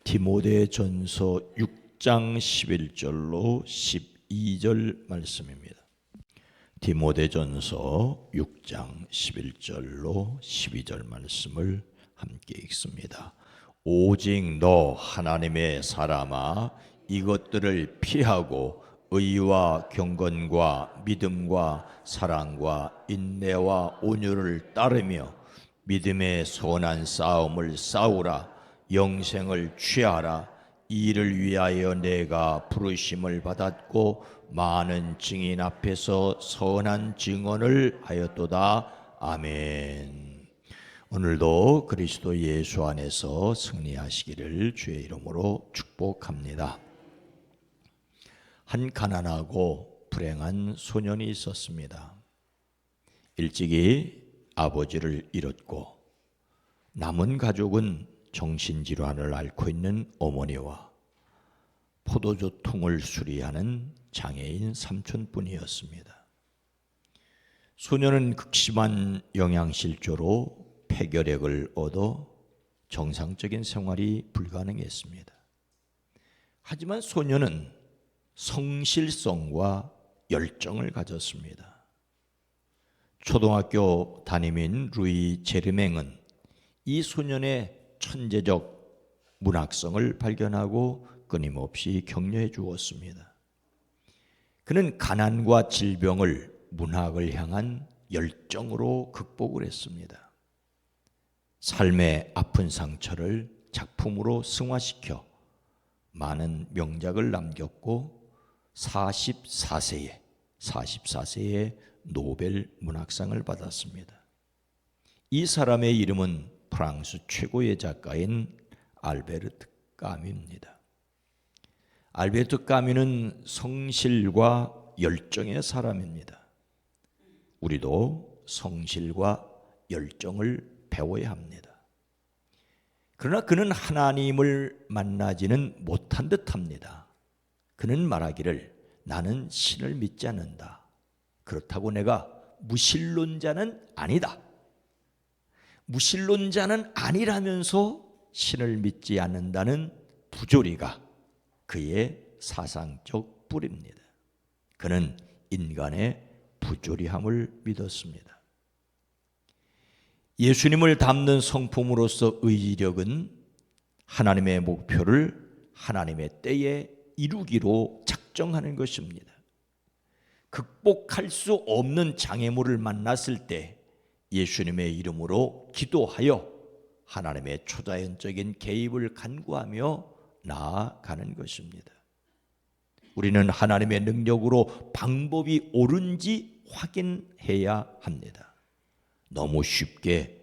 디모데전서 6장 11절로 12절 말씀입니다. 디모데전서 6장 11절로 12절 말씀을 함께 읽습니다. 오직 너 하나님의 사람아, 이것들을 피하고 의와 경건과 믿음과 사랑과 인내와 온유를 따르며 믿음의 선한 싸움을 싸우라. 영생을 취하라. 이를 위하여 내가 부르심을 받았고 많은 증인 앞에서 선한 증언을 하였도다. 아멘. 오늘도 그리스도 예수 안에서 승리하시기를 주의 이름으로 축복합니다. 한 가난하고 불행한 소년이 있었습니다. 일찍이 아버지를 잃었고 남은 가족은 정신질환을 앓고 있는 어머니와 포도주 통을 수리하는 장애인 삼촌뿐이었습니다. 소년은 극심한 영양실조로 폐결핵을 얻어 정상적인 생활이 불가능했습니다. 하지만 소년은 성실성과 열정을 가졌습니다. 초등학교 담임인 루이 제르맹은 이 소년의 천재적 문학성을 발견하고 끊임없이 격려해 주었습니다. 그는 가난과 질병을 문학을 향한 열정으로 극복을 했습니다. 삶의 아픈 상처를 작품으로 승화시켜 많은 명작을 남겼고 44세에 노벨 문학상을 받았습니다. 이 사람의 이름은 프랑스 최고의 작가인 알베르트 까뮈입니다. 알베르트 까뮈는 성실과 열정의 사람입니다. 우리도 성실과 열정을 배워야 합니다. 그러나 그는 하나님을 만나지는 못한 듯합니다. 그는 말하기를 나는 신을 믿지 않는다. 그렇다고 내가 무신론자는 아니다. 무신론자는 아니라면서 신을 믿지 않는다는 부조리가 그의 사상적 뿌리입니다. 그는 인간의 부조리함을 믿었습니다. 예수님을 닮는 성품으로서 의지력은 하나님의 목표를 하나님의 때에 이루기로 작정하는 것입니다. 극복할 수 없는 장애물을 만났을 때 예수님의 이름으로 기도하여 하나님의 초자연적인 개입을 간구하며 나아가는 것입니다. 우리는 하나님의 능력으로 방법이 옳은지 확인해야 합니다. 너무 쉽게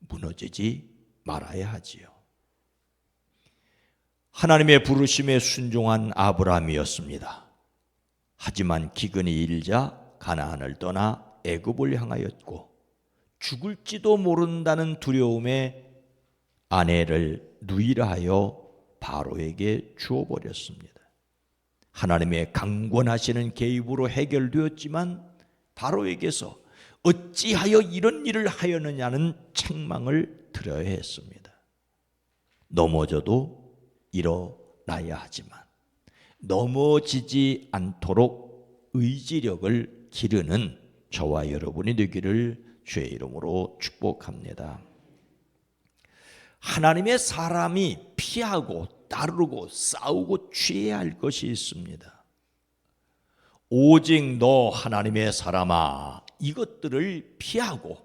무너지지 말아야 하지요. 하나님의 부르심에 순종한 아브라함이었습니다. 하지만 기근이 일자 가나안을 떠나 애굽을 향하였고 죽을지도 모른다는 두려움에 아내를 누이라하여 바로에게 주어버렸습니다. 하나님의 강권하시는 개입으로 해결되었지만 바로에게서 어찌하여 이런 일을 하였느냐는 책망을 들어야 했습니다. 넘어져도 일어나야 하지만 넘어지지 않도록 의지력을 기르는 저와 여러분이 되기를 주의 이름으로 축복합니다. 하나님의 사람이 피하고 따르고 싸우고 취해야 할 것이 있습니다. 오직 너 하나님의 사람아, 이것들을 피하고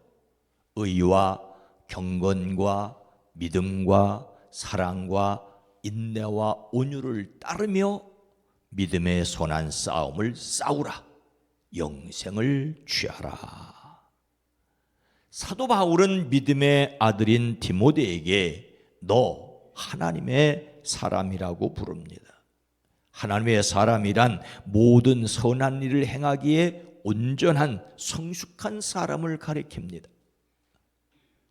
의와 경건과 믿음과 사랑과 인내와 온유를 따르며 믿음의 선한 싸움을 싸우라. 영생을 취하라. 사도 바울은 믿음의 아들인 디모데에게 너 하나님의 사람이라고 부릅니다. 하나님의 사람이란 모든 선한 일을 행하기에 온전한 성숙한 사람을 가리킵니다.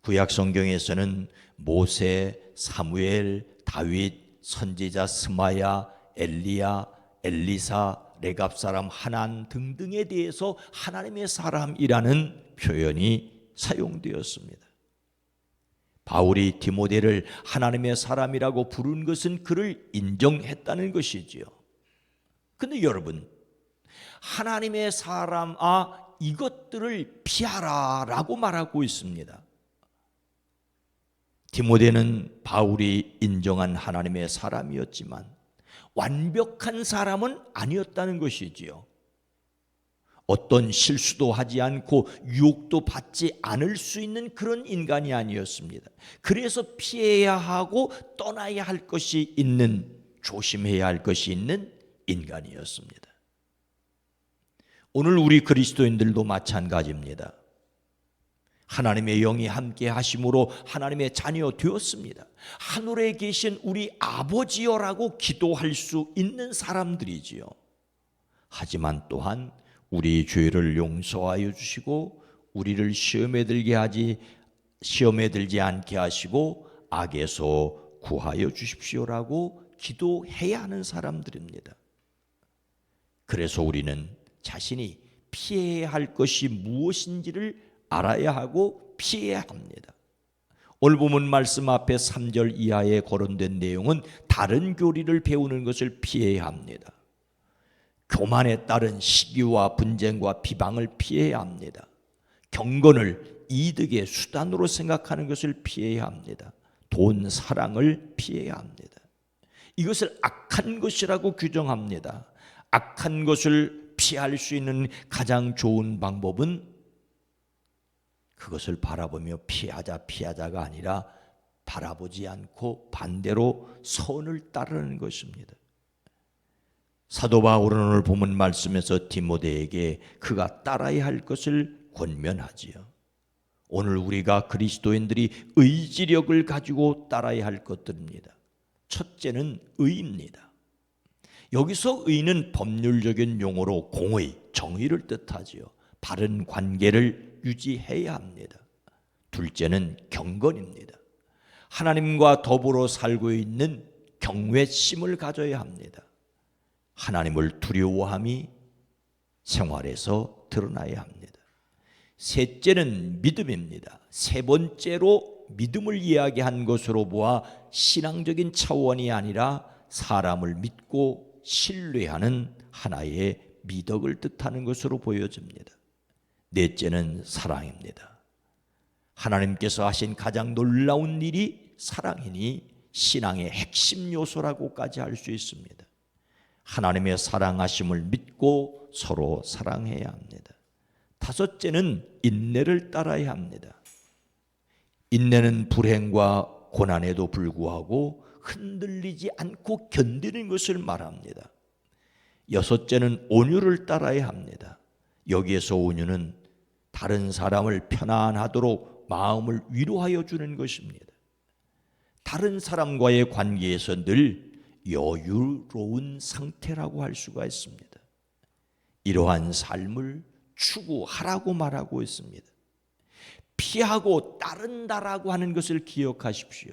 구약 성경에서는 모세, 사무엘, 다윗, 선지자 스마야, 엘리야, 엘리사, 레갑 사람 하난 등등에 대해서 하나님의 사람이라는 표현이 사용되었습니다. 바울이 디모데를 하나님의 사람이라고 부른 것은 그를 인정했다는 것이지요. 근데 여러분, 하나님의 사람아 이것들을 피하라 라고 말하고 있습니다. 디모데는 바울이 인정한 하나님의 사람이었지만 완벽한 사람은 아니었다는 것이지요. 어떤 실수도 하지 않고 유혹도 받지 않을 수 있는 그런 인간이 아니었습니다. 그래서 피해야 하고 떠나야 할 것이 있는, 조심해야 할 것이 있는 인간이었습니다. 오늘 우리 그리스도인들도 마찬가지입니다. 하나님의 영이 함께 하심으로 하나님의 자녀 되었습니다. 하늘에 계신 우리 아버지여라고 기도할 수 있는 사람들이지요. 하지만 또한 우리 죄를 용서하여 주시고 우리를 시험에 들지 않게 하시고 악에서 구하여 주십시오라고 기도해야 하는 사람들입니다. 그래서 우리는 자신이 피해야 할 것이 무엇인지를 알아야 하고 피해야 합니다. 오늘 본문 말씀 앞에 3절 이하에 거론된 내용은 다른 교리를 배우는 것을 피해야 합니다. 교만에 따른 시기와 분쟁과 비방을 피해야 합니다. 경건을 이득의 수단으로 생각하는 것을 피해야 합니다. 돈 사랑을 피해야 합니다. 이것을 악한 것이라고 규정합니다. 악한 것을 피할 수 있는 가장 좋은 방법은 그것을 바라보며 피하자가 아니라 바라보지 않고 반대로 선을 따르는 것입니다. 사도 바울은 오늘 본문 말씀에서 디모데에게 그가 따라야 할 것을 권면하지요. 오늘 우리가 그리스도인들이 의지력을 가지고 따라야 할 것들입니다. 첫째는 의입니다. 여기서 의는 법률적인 용어로 공의, 정의를 뜻하지요. 바른 관계를 유지해야 합니다. 둘째는 경건입니다. 하나님과 더불어 살고 있는 경외심을 가져야 합니다. 하나님을 두려워함이 생활에서 드러나야 합니다. 셋째는 믿음입니다. 세 번째로 믿음을 이야기한 것으로 보아 신앙적인 차원이 아니라 사람을 믿고 신뢰하는 하나의 미덕을 뜻하는 것으로 보여집니다. 넷째는 사랑입니다. 하나님께서 하신 가장 놀라운 일이 사랑이니 신앙의 핵심 요소라고까지 할 수 있습니다. 하나님의 사랑하심을 믿고 서로 사랑해야 합니다. 다섯째는 인내를 따라야 합니다. 인내는 불행과 고난에도 불구하고 흔들리지 않고 견디는 것을 말합니다. 여섯째는 온유를 따라야 합니다. 여기에서 온유는 다른 사람을 편안하도록 마음을 위로하여 주는 것입니다. 다른 사람과의 관계에서 늘 여유로운 상태라고 할 수가 있습니다. 이러한 삶을 추구하라고 말하고 있습니다. 피하고 따른다라고 하는 것을 기억하십시오.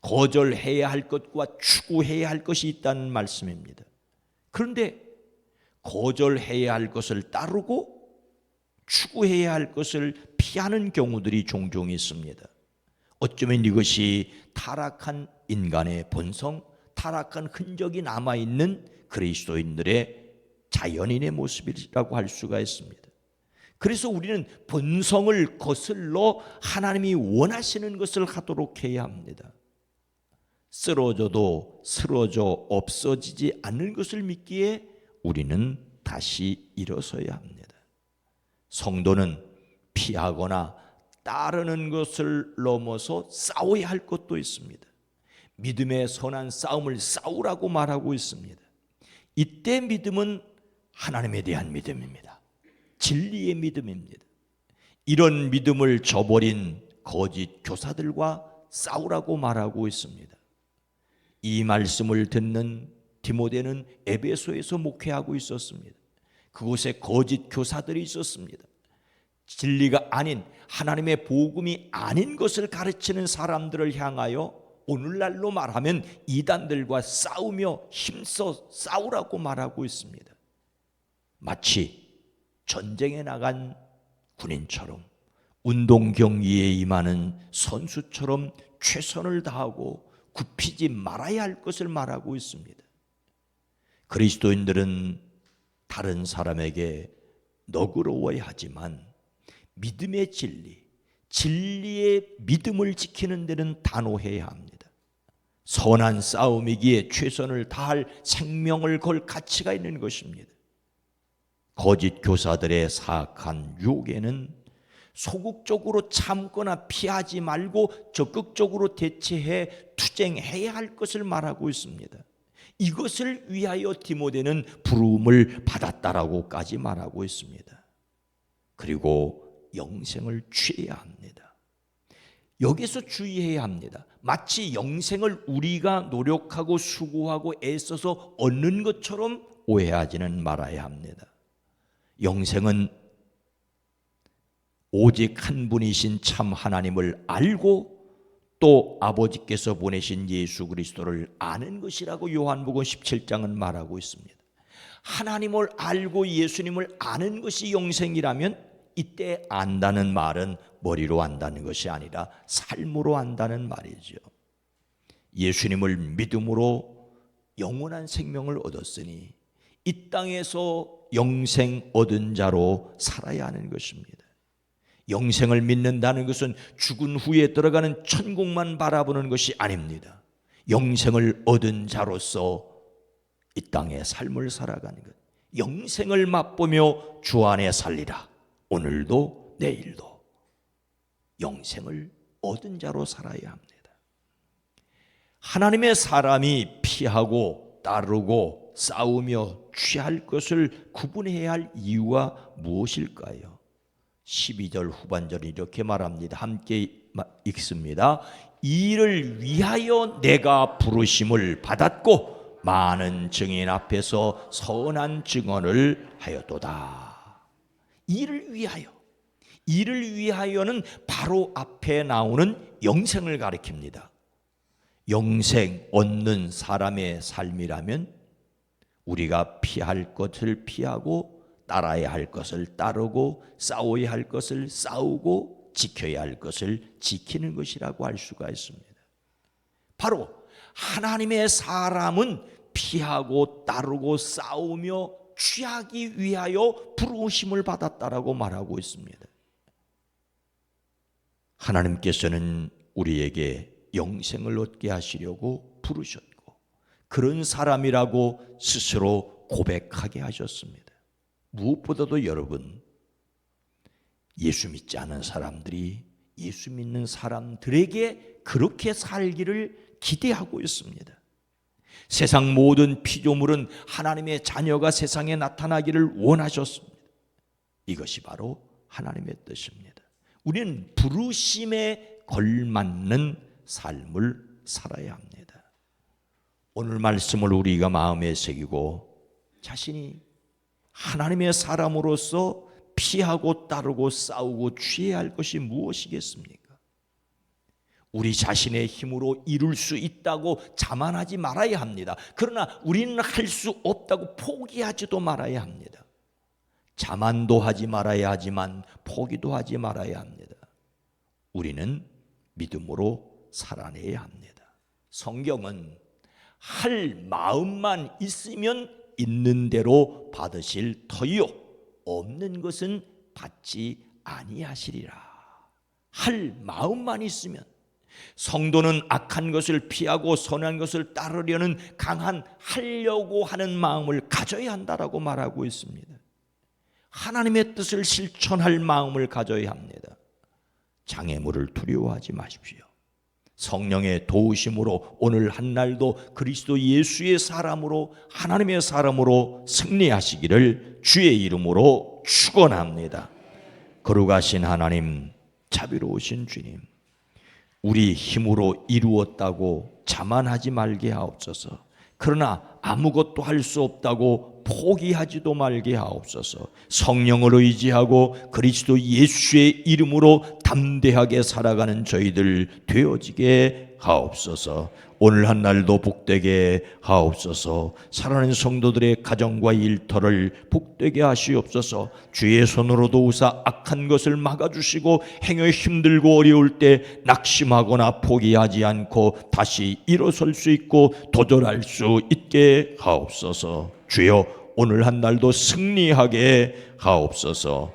거절해야 할 것과 추구해야 할 것이 있다는 말씀입니다. 그런데 거절해야 할 것을 따르고 추구해야 할 것을 피하는 경우들이 종종 있습니다. 어쩌면 이것이 타락한 인간의 본성, 타락한 흔적이 남아있는 그리스도인들의 자연인의 모습이라고 할 수가 있습니다. 그래서 우리는 본성을 거슬러 하나님이 원하시는 것을 하도록 해야 합니다. 쓰러져도 쓰러져 없어지지 않는 것을 믿기에 우리는 다시 일어서야 합니다. 성도는 피하거나 따르는 것을 넘어서 싸워야 할 것도 있습니다. 믿음의 선한 싸움을 싸우라고 말하고 있습니다. 이때 믿음은 하나님에 대한 믿음입니다. 진리의 믿음입니다. 이런 믿음을 저버린 거짓 교사들과 싸우라고 말하고 있습니다. 이 말씀을 듣는 디모데는 에베소에서 목회하고 있었습니다. 그곳에 거짓 교사들이 있었습니다. 진리가 아닌 하나님의 복음이 아닌 것을 가르치는 사람들을 향하여 오늘날로 말하면 이단들과 싸우며 힘써 싸우라고 말하고 있습니다. 마치 전쟁에 나간 군인처럼 운동 경기에 임하는 선수처럼 최선을 다하고 굽히지 말아야 할 것을 말하고 있습니다. 그리스도인들은 다른 사람에게 너그러워야 하지만 믿음의 진리, 진리의 믿음을 지키는 데는 단호해야 합니다. 선한 싸움이기에 최선을 다할 생명을 걸 가치가 있는 것입니다. 거짓 교사들의 사악한 유혹에는 소극적으로 참거나 피하지 말고 적극적으로 대처해 투쟁해야 할 것을 말하고 있습니다. 이것을 위하여 디모데는 부름을 받았다라고까지 말하고 있습니다. 그리고 영생을 취해야 합니다. 여기서 주의해야 합니다. 마치 영생을 우리가 노력하고 수고하고 애써서 얻는 것처럼 오해하지는 말아야 합니다. 영생은 오직 한 분이신 참 하나님을 알고 또 아버지께서 보내신 예수 그리스도를 아는 것이라고 요한복음 17장은 말하고 있습니다. 하나님을 알고 예수님을 아는 것이 영생이라면 이때 안다는 말은 머리로 안다는 것이 아니라 삶으로 안다는 말이죠. 예수님을 믿음으로 영원한 생명을 얻었으니 이 땅에서 영생 얻은 자로 살아야 하는 것입니다. 영생을 믿는다는 것은 죽은 후에 들어가는 천국만 바라보는 것이 아닙니다. 영생을 얻은 자로서 이 땅의 삶을 살아가는 것, 영생을 맛보며 주 안에 살리라. 오늘도 내일도 영생을 얻은 자로 살아야 합니다. 하나님의 사람이 피하고 따르고 싸우며 취할 것을 구분해야 할 이유가 무엇일까요? 12절 후반절이 이렇게 말합니다. 함께 읽습니다. 이 일을 위하여 내가 부르심을 받았고 많은 증인 앞에서 선한 증언을 하였도다. 이를 위하여, 이를 위하여는 바로 앞에 나오는 영생을 가리킵니다. 영생 얻는 사람의 삶이라면 우리가 피할 것을 피하고 따라야 할 것을 따르고 싸워야 할 것을 싸우고 지켜야 할 것을 지키는 것이라고 할 수가 있습니다. 바로 하나님의 사람은 피하고 따르고 싸우며 취하기 위하여 부르심을 받았다라고 말하고 있습니다. 하나님께서는 우리에게 영생을 얻게 하시려고 부르셨고 그런 사람이라고 스스로 고백하게 하셨습니다. 무엇보다도 여러분, 예수 믿지 않은 사람들이 예수 믿는 사람들에게 그렇게 살기를 기대하고 있습니다. 세상 모든 피조물은 하나님의 자녀가 세상에 나타나기를 원하셨습니다. 이것이 바로 하나님의 뜻입니다. 우리는 부르심에 걸맞는 삶을 살아야 합니다. 오늘 말씀을 우리가 마음에 새기고 자신이 하나님의 사람으로서 피하고 따르고 싸우고 취해야 할 것이 무엇이겠습니까? 우리 자신의 힘으로 이룰 수 있다고 자만하지 말아야 합니다. 그러나 우리는 할 수 없다고 포기하지도 말아야 합니다. 자만도 하지 말아야 하지만 포기도 하지 말아야 합니다. 우리는 믿음으로 살아내야 합니다. 성경은 할 마음만 있으면 있는 대로 받으실 터이요 없는 것은 받지 아니하시리라. 할 마음만 있으면, 성도는 악한 것을 피하고 선한 것을 따르려는 강한 하려고 하는 마음을 가져야 한다라고 말하고 있습니다. 하나님의 뜻을 실천할 마음을 가져야 합니다. 장애물을 두려워하지 마십시오. 성령의 도우심으로 오늘 한날도 그리스도 예수의 사람으로 하나님의 사람으로 승리하시기를 주의 이름으로 축원합니다. 거룩하신 하나님, 자비로우신 주님, 우리 힘으로 이루었다고 자만하지 말게 하옵소서. 그러나 아무것도 할 수 없다고 포기하지도 말게 하옵소서. 성령을 의지하고 그리스도 예수의 이름으로 담대하게 살아가는 저희들 되어지게 하옵소서. 오늘 한 날도 복되게 하옵소서. 사랑하는 성도들의 가정과 일터를 복되게 하시옵소서. 주의 손으로 도우사 악한 것을 막아주시고 행여 힘들고 어려울 때 낙심하거나 포기하지 않고 다시 일어설 수 있고 도전할 수 있게 하옵소서. 주여 오늘 한 날도 승리하게 하옵소서.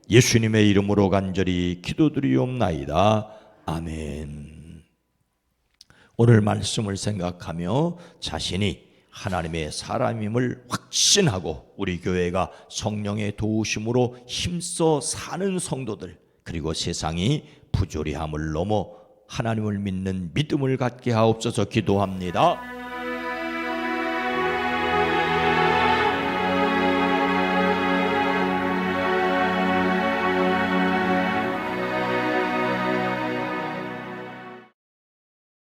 예수님의 이름으로 간절히 기도드리옵나이다. 아멘. 오늘 말씀을 생각하며 자신이 하나님의 사람임을 확신하고 우리 교회가 성령의 도우심으로 힘써 사는 성도들, 그리고 세상이 부조리함을 넘어 하나님을 믿는 믿음을 갖게 하옵소서 기도합니다.